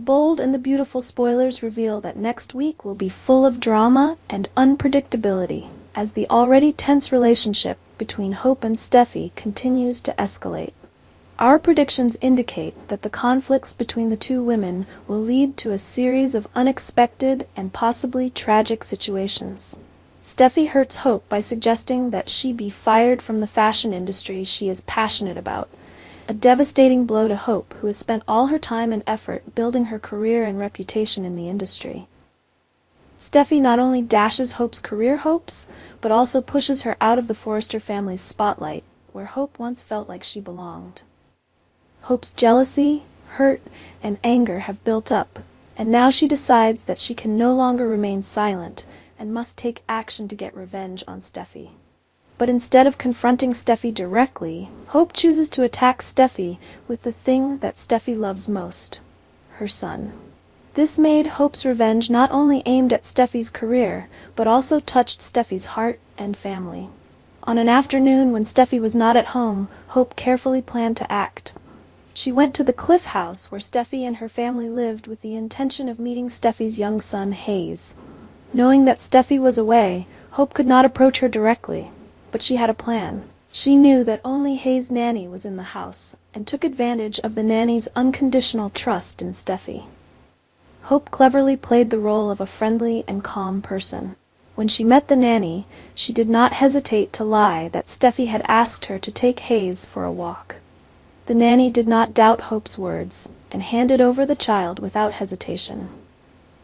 bold and the beautiful spoilers reveal that next week will be full of drama and unpredictability, as the already tense relationship between Hope and Steffy continues to escalate. Our predictions indicate that the conflicts between the two women will lead to a series of unexpected and possibly tragic situations. Steffy hurts Hope by suggesting that she be fired from the fashion industry she is passionate about, a devastating blow to Hope, who has spent all her time and effort building her career and reputation in the industry. Steffy not only dashes Hope's career hopes, but also pushes her out of the Forrester family's spotlight, where Hope once felt like she belonged. Hope's jealousy, hurt, and anger have built up, and now she decides that she can no longer remain silent and must take action to get revenge on Steffy. But instead of confronting Steffy directly, Hope chooses to attack Steffy with the thing that Steffy loves most: her son. This made Hope's revenge not only aimed at Steffy's career, but also touched Steffy's heart and family. On an afternoon when Steffy was not at home, Hope carefully planned to act. She went to the Cliff House where Steffy and her family lived with the intention of meeting Steffy's young son, Hayes. Knowing that Steffy was away, Hope could not approach her directly, but she had a plan. She knew that only Hayes' nanny was in the house, and took advantage of the nanny's unconditional trust in Steffy. Hope cleverly played the role of a friendly and calm person. When she met the nanny, she did not hesitate to lie that Steffy had asked her to take Hayes for a walk. The nanny did not doubt Hope's words, and handed over the child without hesitation.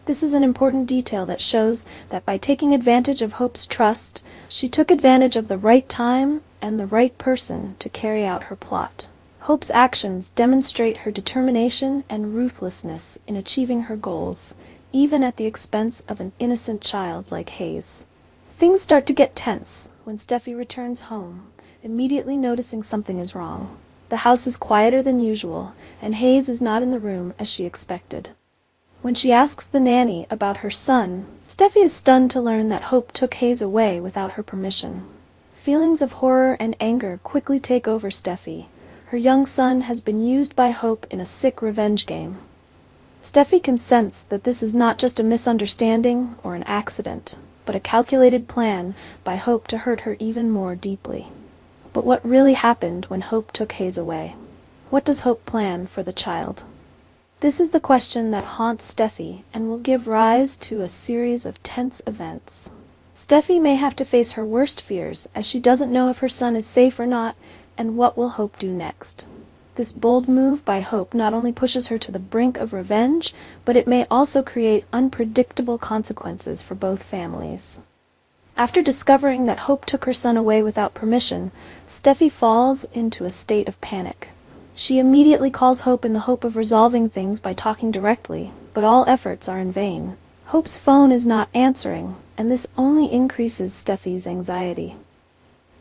This is an important detail that shows that by taking advantage of Hope's trust, she took advantage of the right time and the right person to carry out her plot. Hope's actions demonstrate her determination and ruthlessness in achieving her goals, even at the expense of an innocent child like Hayes. Things start to get tense when Steffy returns home, immediately noticing something is wrong. The house is quieter than usual, and Hayes is not in the room as she expected. When she asks the nanny about her son, Steffy is stunned to learn that Hope took Hayes away without her permission. Feelings of horror and anger quickly take over Steffy. Her young son has been used by Hope in a sick revenge game. Steffy can sense that this is not just a misunderstanding or an accident, but a calculated plan by Hope to hurt her even more deeply. But what really happened when Hope took Hayes away? What does Hope plan for the child? This is the question that haunts Steffy and will give rise to a series of tense events. Steffy may have to face her worst fears, as she doesn't know if her son is safe or not, and what will Hope do next. This bold move by Hope not only pushes her to the brink of revenge, but it may also create unpredictable consequences for both families. After discovering that Hope took her son away without permission, Steffy falls into a state of panic. She immediately calls Hope in the hope of resolving things by talking directly, but all efforts are in vain. Hope's phone is not answering, and this only increases Steffy's anxiety.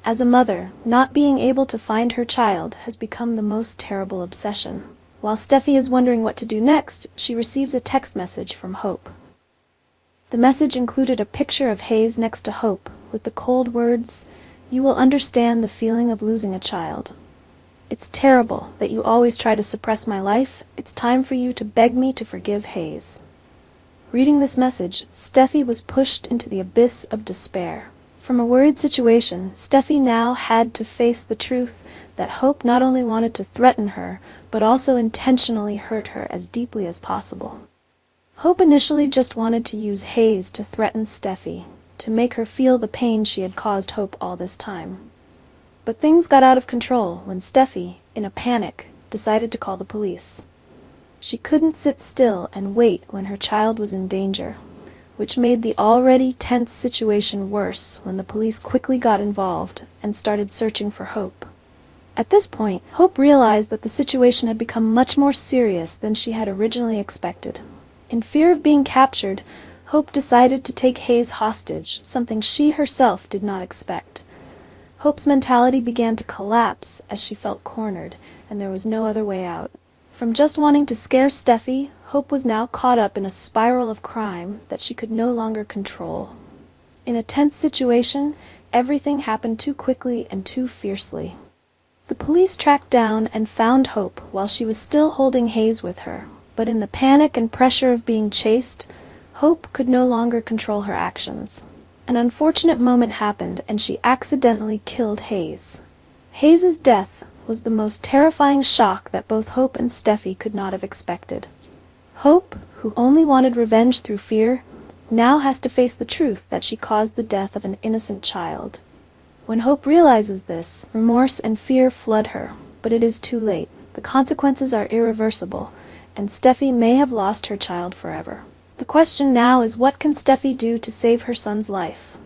As a mother, not being able to find her child has become the most terrible obsession. While Steffy is wondering what to do next, she receives a text message from Hope. The message included a picture of Hayes next to Hope, with the cold words, "You will understand the feeling of losing a child. It's terrible that you always try to suppress my life. It's time for you to beg me to forgive Hayes." Reading this message, Steffy was pushed into the abyss of despair. From a worried situation, Steffy now had to face the truth that Hope not only wanted to threaten her, but also intentionally hurt her as deeply as possible. Hope initially just wanted to use Hayes to threaten Steffy, to make her feel the pain she had caused Hope all this time. But things got out of control when Steffy, in a panic, decided to call the police. She couldn't sit still and wait when her child was in danger, which made the already tense situation worse when the police quickly got involved and started searching for Hope. At this point, Hope realized that the situation had become much more serious than she had originally expected. In fear of being captured, Hope decided to take Hayes hostage, something she herself did not expect. Hope's mentality began to collapse as she felt cornered, and there was no other way out. From just wanting to scare Steffy, Hope was now caught up in a spiral of crime that she could no longer control. In a tense situation, everything happened too quickly and too fiercely. The police tracked down and found Hope while she was still holding Hayes with her, But in the panic and pressure of being chased, Hope could no longer control her actions. An unfortunate moment happened, and she accidentally killed Hayes. Hayes's death was the most terrifying shock that both Hope and Steffy could not have expected. Hope, who only wanted revenge through fear, now has to face the truth that she caused the death of an innocent child. When Hope realizes this, remorse and fear flood her, but it is too late. The consequences are irreversible, and Steffy may have lost her child forever. The question now is, what can Steffy do to save her son's life?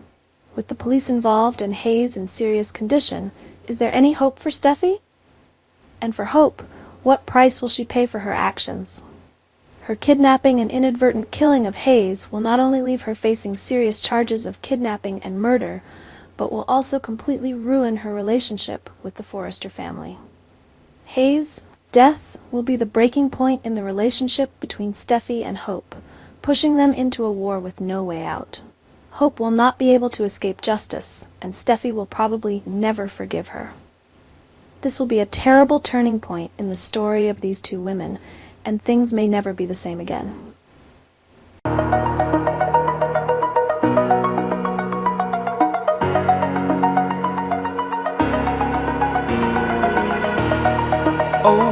With the police involved and Hayes in serious condition, is there any hope for Steffy? And for Hope, what price will she pay for her actions? Her kidnapping and inadvertent killing of Hayes will not only leave her facing serious charges of kidnapping and murder, but will also completely ruin her relationship with the Forrester family. Hayes' death will be the breaking point in the relationship between Steffy and Hope, pushing them into a war with no way out. Hope will not be able to escape justice, and Steffy will probably never forgive her. This will be a terrible turning point in the story of these two women, and things may never be the same again.